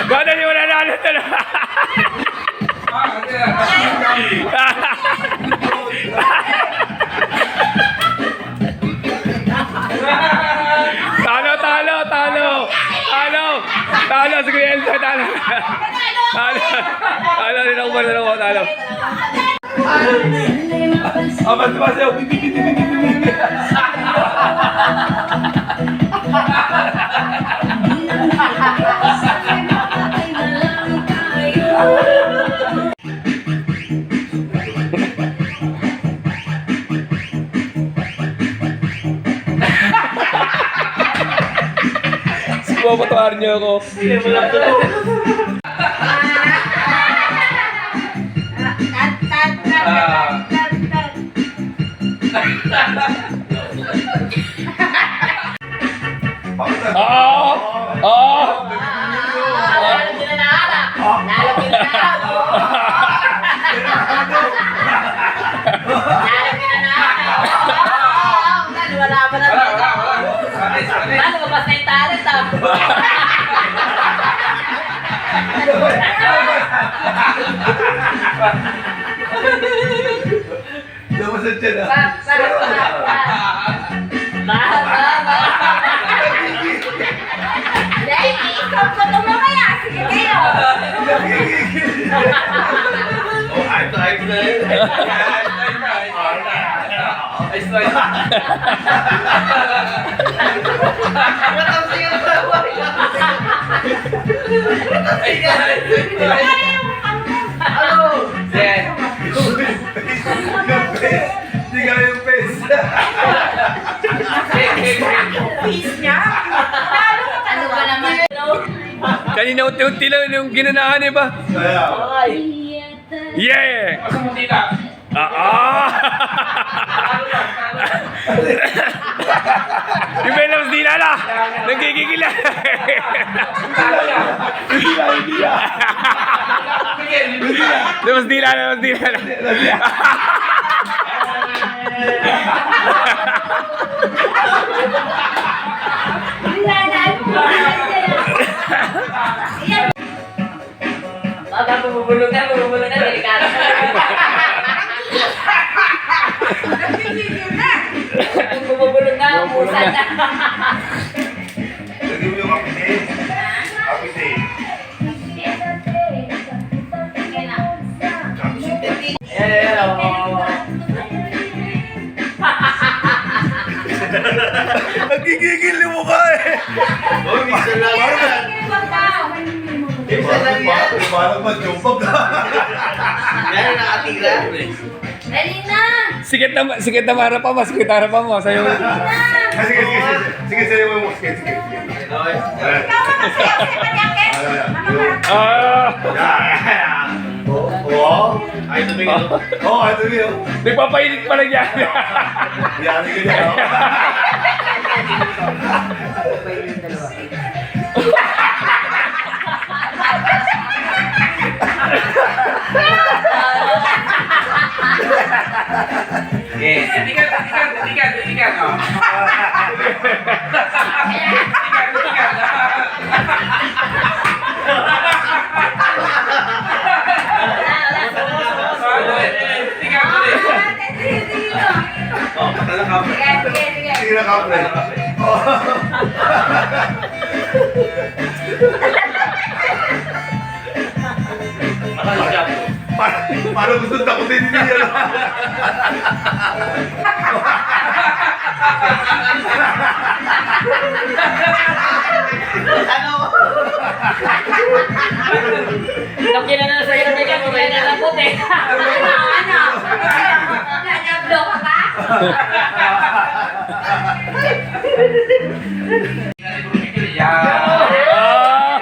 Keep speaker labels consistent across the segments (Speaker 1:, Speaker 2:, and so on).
Speaker 1: Ganda niyo na nanalo tala. Talo, si Kuya Elsa, talo. Talo, talo. Amat masayaw, Pupatuar niyo ako. Kanina unti-unti lang yung ginanahan eh ba? Yeah! Yung may labas di na nagigigil na. Labas di na.
Speaker 2: Bumubulong na, delikado. Bumubulong na, umusan na.
Speaker 3: Lagi mo yung kapite. Nagigigil yung mukha eh. Oh, minsan lang. Parang mag-jumpa ka. Yan ang nakatira.
Speaker 2: Dali na!
Speaker 1: Sikit na harapan mo, sa'yo.
Speaker 3: Sige, sa'yo mo. Sige.
Speaker 2: Ikaw makasayaw sa panyake!
Speaker 3: Ay, tumingin. Ay, tumingin.
Speaker 1: Nagpapainit pa lang yan.
Speaker 3: Yan, ganyan.
Speaker 4: Tiga.
Speaker 3: Sige na kapre. Parang gusto takutin niya.
Speaker 2: Nakina na sa'yo na bigyan mo, kaya nalabot eh. Ano? Nanyablo ka ba?
Speaker 1: Ah!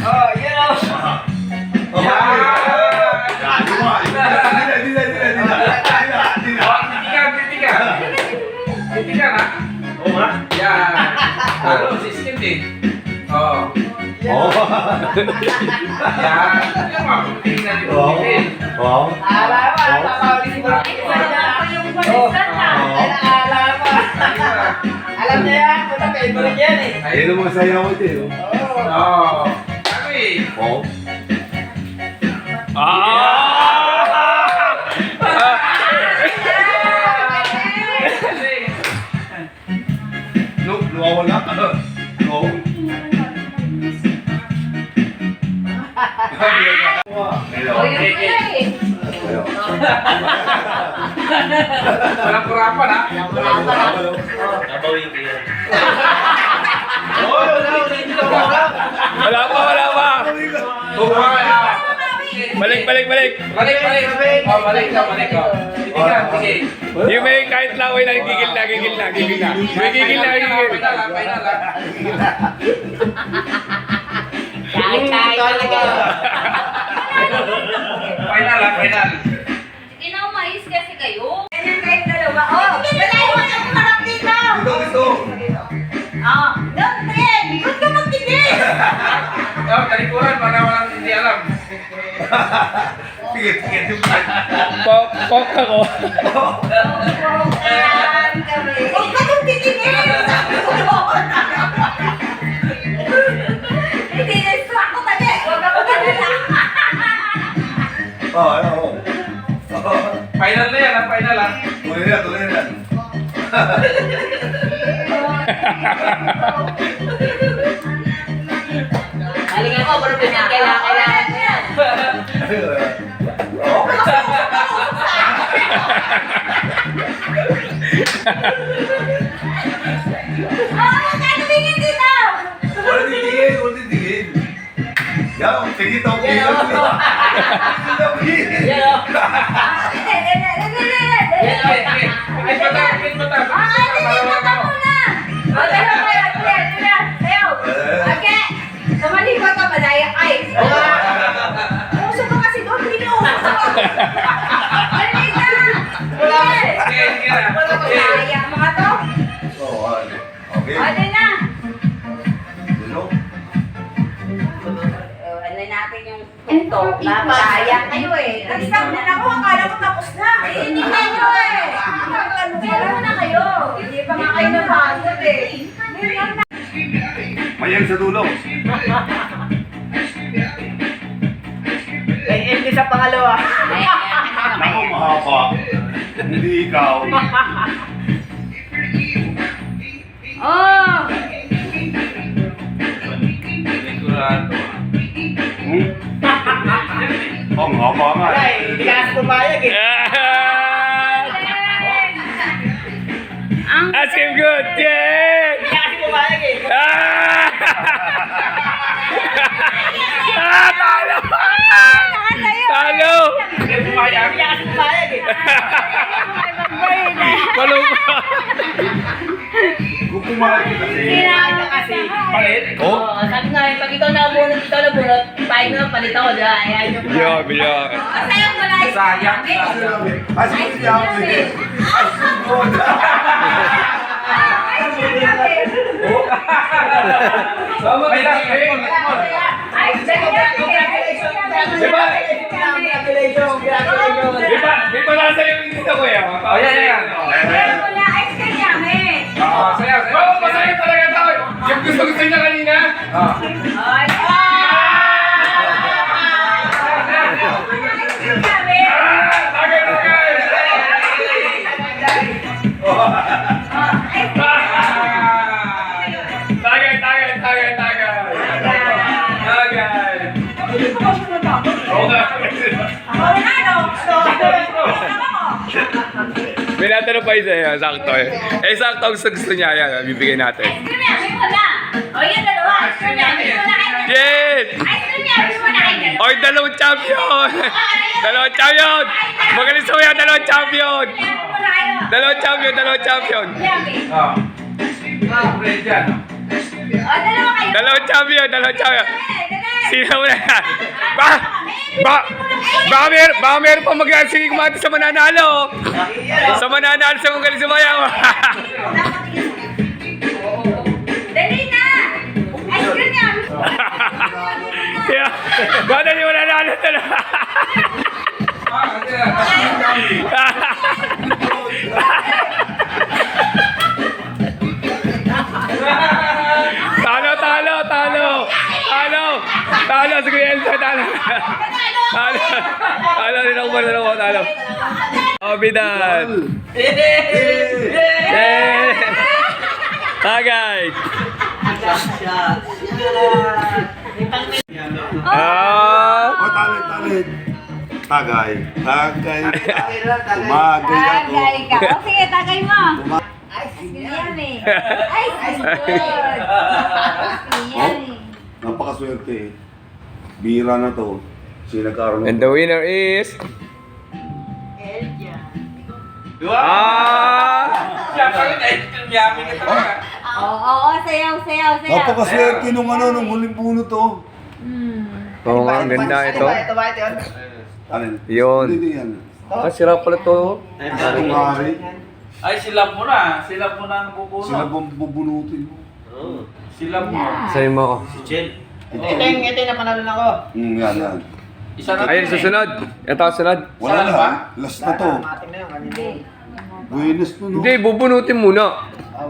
Speaker 2: Oh, you know.
Speaker 4: Titigan ha?
Speaker 3: Oo nga.
Speaker 4: Yan. Ano, system din. Oo.
Speaker 3: Oo.
Speaker 4: Yan. Yung mga puting na di
Speaker 3: Oo.
Speaker 4: puting.
Speaker 3: Oo.
Speaker 2: Alam mo, papawalin mo. Alam niya yan, puta favorite yan eh.
Speaker 3: Ayun ang masaya ko din.
Speaker 4: Oo. Ano eh?
Speaker 3: Oo. Nawawala. Oo.
Speaker 4: Walang kurapan ha?
Speaker 1: Wala pa, wala pa. Balik.
Speaker 4: Balik. Oh, balik ka. Titigan, sige.
Speaker 1: Yung may kahit laway na, gigil na. May gigil na.
Speaker 4: Final ha?
Speaker 2: Kahit talaga.
Speaker 4: Final.
Speaker 5: Sige na, umayos kasi kayo. Ganyan kahit dalawa. Oh, dalawa na kumarap dito.
Speaker 3: Dito.
Speaker 5: Oh, don't trend. Ba't ka magtigil?
Speaker 4: Oh, talikuran, para walang hindi alam.
Speaker 3: Sige.
Speaker 1: Pok ako.
Speaker 5: Ayan kami. Huwag ka magtitigil. Hindi na ako tali. Huwag ako talala.
Speaker 3: Oo.
Speaker 4: Final na yan ha? Final ha?
Speaker 3: Tuloy na.
Speaker 2: Halika mo, pero kailangan mo yan.
Speaker 5: Oh, tumingin dito.
Speaker 3: Wala titigil. Yan, sige, okay.
Speaker 2: Yan, oh. Yan o.
Speaker 4: Pikit mata. Sige na.
Speaker 3: Oo, okay.
Speaker 5: Napakaya kayo eh. Nag-stop na ako. Akala ko tapos na. Eh, hindi kayo eh. Ano na kayo? Hindi pa nga kayo napasok eh.
Speaker 3: Mayan sa dulo.
Speaker 2: Hindi sa pangalawa.
Speaker 3: Ako mahaba. Hindi ikaw.
Speaker 5: Oh!
Speaker 4: Sigurado.
Speaker 3: Ang haba nga.
Speaker 2: Hindi ka kasi pumayag eh.
Speaker 1: Ask him good. Yeah!
Speaker 2: Hindi ka kasi pumayag eh.
Speaker 1: Talo! Talo!
Speaker 4: Hindi pumayag.
Speaker 2: Hindi ka kasi pumayag eh.
Speaker 1: Malungkot.
Speaker 3: Kung kumain ka kasi.
Speaker 2: Pumayag ka kasi.
Speaker 4: Palit.
Speaker 3: Oh?
Speaker 2: Oo, sabi nga eh, pag ikaw nabunot, tayo na palit ako dyan. Ayan yung
Speaker 1: Bilog.
Speaker 5: Sayang mo na
Speaker 4: Sayang.
Speaker 3: Ay, sige, sige ako. Sige. Ay, sugod.
Speaker 1: Di ba nasa yung dito ko yan?
Speaker 4: Oh, yan.
Speaker 5: Wala ice cream namin.
Speaker 4: Oo, sayaw.
Speaker 1: Oo, masaya talaga tao. Yung gusto niya kanina.
Speaker 4: Oo.
Speaker 5: Ay,
Speaker 1: May natanong pa isa yan, sakto eh. Eh, sakto ang gusto niya yan, bibigyan natin.
Speaker 5: ice cream namin wala. O, yung dalawa. Ice cream namin wala.
Speaker 1: Jen!
Speaker 5: Ice cream namin wala.
Speaker 1: Oy, dalawang champion! Dalawang champion! Magaling sumayaw, dalawang champion! Dalawang champion, dalawang champion!
Speaker 4: Friend yan.
Speaker 5: Dalawa kayo.
Speaker 1: Dalawang champion, dalawang champion!
Speaker 5: Dali.
Speaker 1: Sino mo na yan? Baka meron pa mag-sige kumati sa mananalo! Sa mananalo sa magaling sumayaw!
Speaker 5: Dali na. Ice cream yan.
Speaker 1: Kaya, baka niyo mananalo talaga! Talo, si Kuya Elsa, talo. Talo, rin ako ba, talo. Obidan. Yay! Tagay.
Speaker 3: Oh, talit. Tagay. Umagay ako.
Speaker 5: Tagay ka. O sige, tagay mo. Ice cream yan eh. Ice cream.
Speaker 3: Napakaswerte eh. Bira na to. Sino nagkaroon
Speaker 1: And the winner is...
Speaker 4: Diba? Siyempre, ice cream yummy ka talaga.
Speaker 5: Oo, sayaw.
Speaker 3: Napakaswerte nung huling puno to.
Speaker 1: Oo nga, ang ganda ito.
Speaker 3: Alin?
Speaker 1: Yun.
Speaker 3: Hindi yan.
Speaker 1: Ah, sira pala to.
Speaker 3: Kumari.
Speaker 4: Ay, silap mo na. Silap mo na ang bubuno.
Speaker 3: Sila bang bubunutin mo?
Speaker 4: Silap mo.
Speaker 1: Sa'yo mo ako.
Speaker 2: Ito yung napanalan ako.
Speaker 3: Yan.
Speaker 4: Isa na.
Speaker 1: Ayun, susunod. Ito ang sunod.
Speaker 3: Wala
Speaker 4: Saan
Speaker 3: na.
Speaker 4: ba?
Speaker 3: Last na to. Buenos to, no?
Speaker 1: Hindi, bubunutin muna.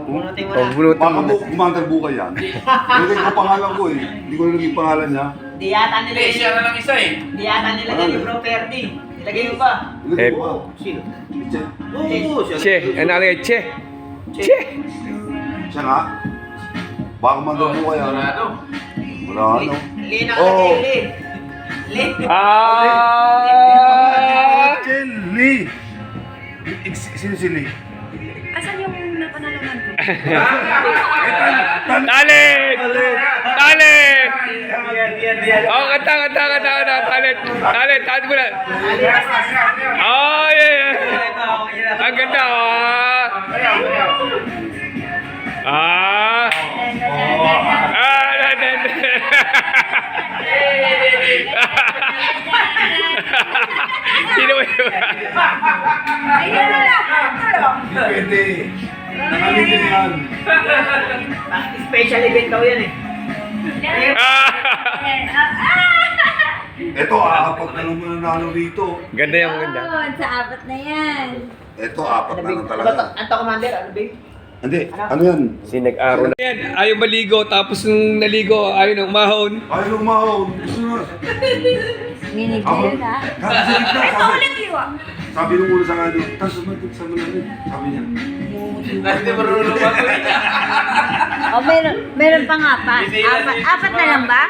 Speaker 2: Bunutin mo
Speaker 1: Oh,
Speaker 2: na.
Speaker 1: bubunutin
Speaker 3: Baka
Speaker 1: muna.
Speaker 3: kumantar buka yan. Nilagay ko pangalan ko eh. Hindi ko nilagay pangalan niya.
Speaker 2: Di yata nila
Speaker 4: Hindi, siya na lang isa eh.
Speaker 2: Di yata nila ni Bro Perdi. Ilagay mo ba?
Speaker 3: Nilagay ko ba?
Speaker 2: Sino?
Speaker 3: Siya.
Speaker 1: Che, ano nakalagay? Che. Che.
Speaker 3: Siya nga. Baka kumantar buka yan.
Speaker 4: Sigurado.
Speaker 3: Wala ano.
Speaker 2: Li na
Speaker 3: Oh.
Speaker 2: Li. Li.
Speaker 1: Ah!
Speaker 3: Lee! Sino si Lee?
Speaker 5: Asan yung napanalunan ko?
Speaker 1: Talit! Talit! Oh, kanta. Talit mo na. Oh, yeah. Ang ganda, Sino mo yun?
Speaker 5: Ayun na lang.
Speaker 3: Pwede. Nakalitin yan.
Speaker 2: Special event daw yan eh.
Speaker 3: Ito, apat na naman nanalo rito.
Speaker 1: Ganda yung ganda.
Speaker 5: Sa apat na yan.
Speaker 3: Ito, apat na lang talaga.
Speaker 2: Anto Commander, ano ba yun?
Speaker 3: Hindi, ano yan?
Speaker 1: Sinag-aro na. Yan, ayaw maligo, tapos nung naligo, ayaw na umahon.
Speaker 3: Ayaw lumahon. Gusto na.
Speaker 5: Nginig
Speaker 3: Ako,
Speaker 5: yun ha.
Speaker 3: kakasalit na.
Speaker 5: Ito ulit yun.
Speaker 3: Sabi nung una sa kanya, tapos sumagot sa malalim. Sabi niya,
Speaker 4: Hindi marunong ako eh.
Speaker 5: O meron pa nga pa. Apat na lang ba?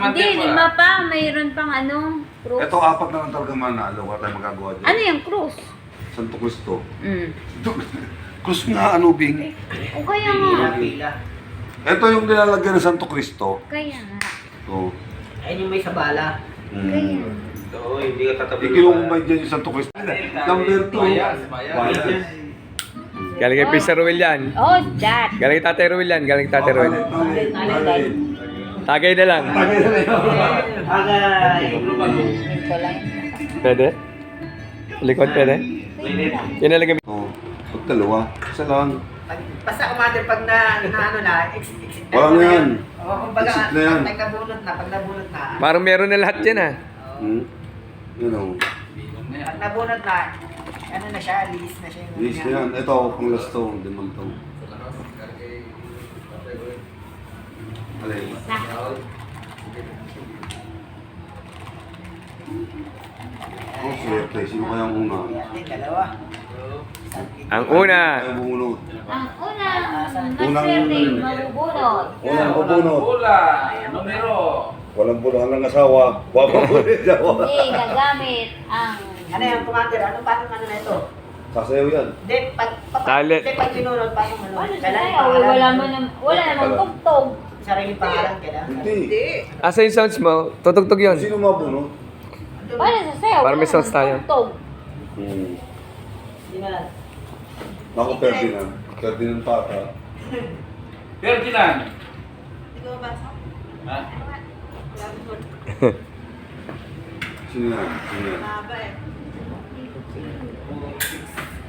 Speaker 5: Hindi, lima pa. Mayroon pang ano, cruise.
Speaker 3: ito apat na lang talaga manalo. Wala tayong magagawa dyan.
Speaker 5: Ano yung cruise?
Speaker 3: Santo Cristo.
Speaker 5: Mm.
Speaker 3: Krus nga, ano, Bing?
Speaker 5: O kaya nga.
Speaker 3: Ito yung nilalagyan ng Santo Cristo.
Speaker 5: Kaya nga.
Speaker 3: So,
Speaker 2: Ayun yung may sabala.
Speaker 5: Kaya.
Speaker 4: Oo, hindi ka tatabi.
Speaker 3: ikinukumbay dyan yung Santo Cristo. Number 2.
Speaker 4: Bayas.
Speaker 1: Galing kay Pisa Ruel yan.
Speaker 5: Oh, that.
Speaker 1: Galing kay Tatay Ruel yan. Galing kay Tatay Ruel. Tagay na lang.
Speaker 2: Agay.
Speaker 5: Ito lang.
Speaker 1: Pwede? Likod pwede? Yan na lang.
Speaker 3: Oh, pag dalawa, isa lang.
Speaker 2: Basta Commander, pag na ano na,
Speaker 3: Wala na yan.
Speaker 2: O, kumbaga,
Speaker 3: Exit na yan.
Speaker 2: pag nabunot na.
Speaker 1: Parang meron na lahat yan ah.
Speaker 3: You know,
Speaker 2: Pag nabunot na, ano na siya, liis na siya.
Speaker 3: list na yan. Ito, pang last to, limang to. Alay. Oh, swerte. Sino kaya ang una?
Speaker 2: Yan, dalawa.
Speaker 1: Ang una.
Speaker 3: Kaya bumunot.
Speaker 5: Ang unang
Speaker 3: Unang-
Speaker 5: maswerte, mabubunot.
Speaker 3: Unang bubunot.
Speaker 4: Bola. Numero.
Speaker 3: Walang bunuhan ng asawa. Wapang ulit asawa.
Speaker 5: Hindi, gagamit ang...
Speaker 2: Ano yung Commander? Paano ano na ito?
Speaker 3: Sasayaw yan.
Speaker 2: Hindi,
Speaker 1: Talit.
Speaker 2: pag binunod, paano ano?
Speaker 5: Ano siya
Speaker 2: Kailangan
Speaker 5: tayo?
Speaker 2: pangalan.
Speaker 5: Wala namang tugtog.
Speaker 2: sariling pangalan ka na.
Speaker 3: Hindi.
Speaker 1: Asa yung sounds mo? Tutugtog yun.
Speaker 3: Sino mabunot?
Speaker 5: Paano sa sayaw?
Speaker 1: Para may sounds tayo.
Speaker 5: Tugtog.
Speaker 2: Hindi na.
Speaker 3: Ako Ferdinand. Ferdinand Pata.
Speaker 4: Ferdinand. Ha?
Speaker 3: Sino yan? Sino yan?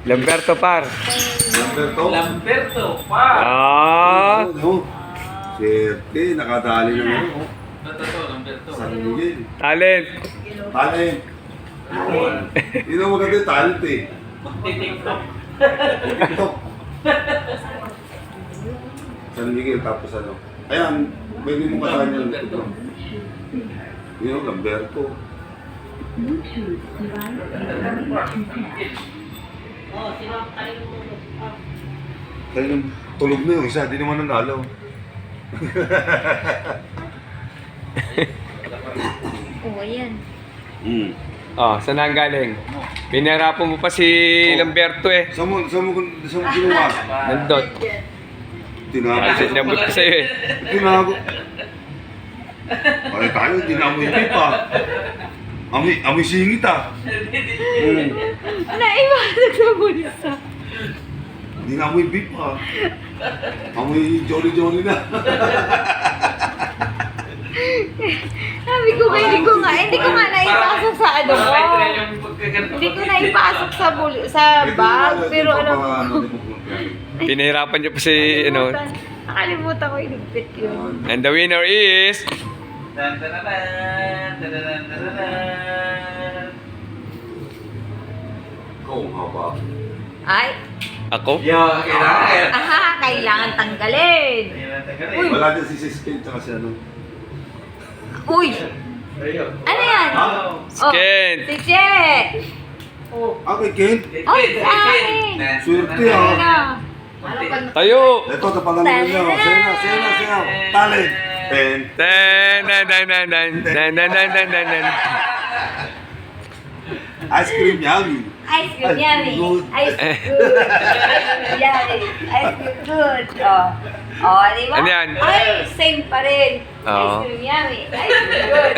Speaker 1: Lamberto par.
Speaker 3: Lamberto?
Speaker 4: Lamberto. Pa.
Speaker 1: Ah.
Speaker 3: Ano? Siyempre, nakadali na ngayon. oh.
Speaker 4: Totoo, Lamberto.
Speaker 3: San Miguel.
Speaker 1: Talent.
Speaker 3: Talent. Yun ang maganda yung talent eh.
Speaker 4: Titiktok.
Speaker 3: TikTok. San Miguel, tapos ano. Ayan, pwede mo kasama yung
Speaker 4: Lamberto.
Speaker 3: Yun ang Lamberto.
Speaker 2: Oh, sino ang kalimutan?
Speaker 3: Kaya nung tulog na yung isa, di naman nanalo.
Speaker 5: Oo, yan.
Speaker 1: Oh, saan ang galing? Pinahirapan mo pa si Lamberto eh.
Speaker 3: Saan mo ginawa?
Speaker 1: Nandot.
Speaker 3: Tinago.
Speaker 1: Sinabot ko sa'yo eh.
Speaker 3: Tinago. Ay tayo, hindi na amoy beef ah. Amoy singit ah.
Speaker 5: Naiwalag sa bulsa.
Speaker 3: Hindi na amoy beef ah. Amoy jolly na.
Speaker 5: Sabi ko nga, hindi ko nga naipasok sa ano ko. Hindi ko naipasok sa bag, pero alam mo.
Speaker 1: Pinahirapan niyo pa si ano.
Speaker 5: Nakalimutan ko iligpit yun.
Speaker 1: And the winner is...
Speaker 4: Dan, dan, dan, dan, dan, dan, dan, dan.
Speaker 3: Ikaw, ang haba.
Speaker 5: Ay,
Speaker 1: Ako?
Speaker 4: Yo, kailangan.
Speaker 5: kailangan tanggalin.
Speaker 3: Wala din si Siskin tsaka si ano.
Speaker 5: Uy, ano yan?
Speaker 1: Skin.
Speaker 5: Si Che.
Speaker 3: Okay, Ken.
Speaker 5: Oh, sa akin.
Speaker 3: Swerte ah.
Speaker 1: Tayo!
Speaker 3: Ito, tapalan mo niyo. Sayo. Talent. Ten.
Speaker 1: Dan, dan, dan, dan, dan, dan, dan, dan, dan, dan, dan.
Speaker 3: Ice cream yummy.
Speaker 5: Ice cream yummy.
Speaker 3: Good.
Speaker 5: Ice cream good. Ice cream yummy. Ice cream good. Oh, di ba?
Speaker 1: Ano yan?
Speaker 5: Ay, same pa rin. Ice
Speaker 1: Oo.
Speaker 5: cream yummy. Ice cream good.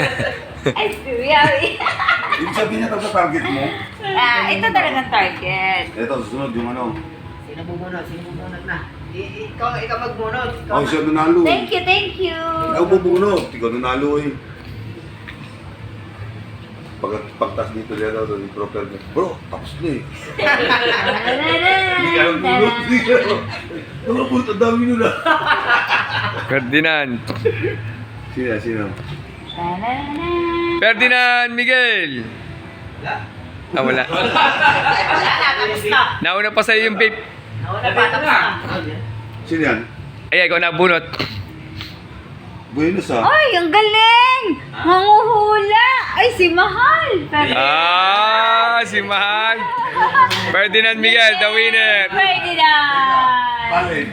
Speaker 5: Ice cream yummy.
Speaker 3: Ibig sabihin niya sa target mo.
Speaker 5: Ito talagang target.
Speaker 3: Ito, susunod yung ano.
Speaker 2: Sino bumunot na? Ikaw magbunot.
Speaker 3: Oh, siya nanalo.
Speaker 5: Thank you, thank you.
Speaker 3: Ikaw bubunod. Ikaw nanalo eh. Pagtas dito niya daw, yung proper niya. Bro, tapos na eh. Hindi ka nabunod. Hindi ka nabunod. Ang dami nyo na.
Speaker 1: Ferdinand.
Speaker 3: Sino?
Speaker 1: Ferdinand Miguel. Ah, wala.
Speaker 2: Tapos na.
Speaker 1: Nauna pa sa'yo yung vape.
Speaker 2: Nauna pa, tapos na.
Speaker 3: Sino yan?
Speaker 1: Ay, ikaw nabunot.
Speaker 3: Buenos ah.
Speaker 5: Ay, ang galing! Manguhula! Ay, si Mahal!
Speaker 1: Ah, si Mahal. Ferdinand Miguel, the winner.
Speaker 5: Ferdinand!
Speaker 3: Talent.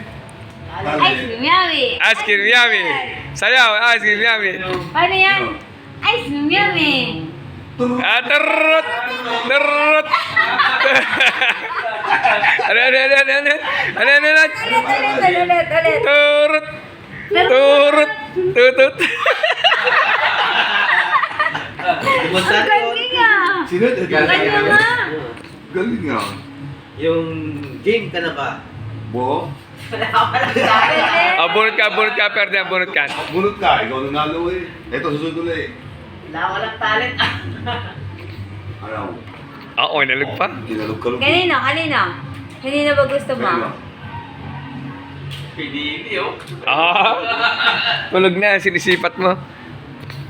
Speaker 5: Ice cream yummy!
Speaker 1: Ice cream yummy. Sayaw, ice cream yummy.
Speaker 5: Paano yan? Ice cream yummy!
Speaker 1: Ah, turut! Turut! Ano?
Speaker 5: Ulit.
Speaker 1: Turut! Turut! Tutut!
Speaker 5: Ang galing ah!
Speaker 3: Sino?
Speaker 5: Ang galing nga!
Speaker 3: Galing nga.
Speaker 6: Yung game ka na ba?
Speaker 3: Bo?
Speaker 1: Bunot ka, Ferdinand, bunot ka.
Speaker 3: Bunot ka. Ikaw nanalo eh. Ito, susunod ulit.
Speaker 2: Walang talent.
Speaker 3: Ano?
Speaker 1: Oo, nalog pa.
Speaker 3: Kinalog-kalog.
Speaker 5: Kanina ba gusto mo?
Speaker 4: Pinili, oh.
Speaker 1: Ah, tulog na, sinisipat mo.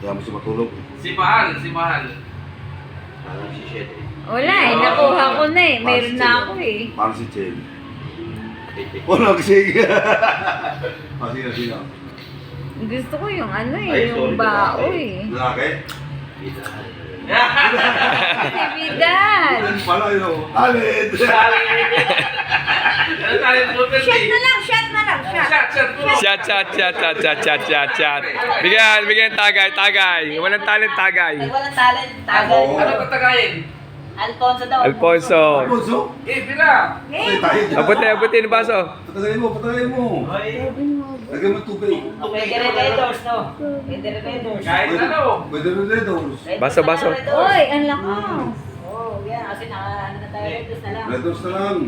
Speaker 3: Kaya mo siya matulog.
Speaker 4: Si Mahal.
Speaker 6: Parang si Shed eh.
Speaker 5: Wala eh, nakuha ko na eh. Meron na ako eh.
Speaker 3: Parang si Chen. Wala kasi. Sino?
Speaker 5: Gusto ko yung ano
Speaker 6: Ay,
Speaker 5: eh, yung
Speaker 6: sorry,
Speaker 5: bao
Speaker 6: lalaki.
Speaker 5: eh.
Speaker 3: Lalaki?
Speaker 5: Si Vidal!
Speaker 3: Ano pala yun? Talent!
Speaker 4: Ano talent mo,
Speaker 5: Shot na lang, shot.
Speaker 1: Chat. Bigyan tagay. Walang talent, tagay.
Speaker 2: Walang talent.
Speaker 3: Oo.
Speaker 4: Ano tatagayin?
Speaker 2: Alfonso daw.
Speaker 1: Alfonso.
Speaker 3: Alfonso?
Speaker 4: Eh, pila.
Speaker 3: Patay tayo.
Speaker 1: Abutin yung baso.
Speaker 3: Patagayin mo, patagayin mo. Lagyan mo tubig.
Speaker 2: Pwede rin Red Doors, no? Pwede rin Red Doors.
Speaker 4: Kahit ano.
Speaker 3: Pwede rin Red Doors.
Speaker 1: Baso, baso.
Speaker 5: Uy, ang lakas.
Speaker 2: Oh, yan. Kasi ano na tayo, Red Doors na lang.
Speaker 3: Red Doors na lang.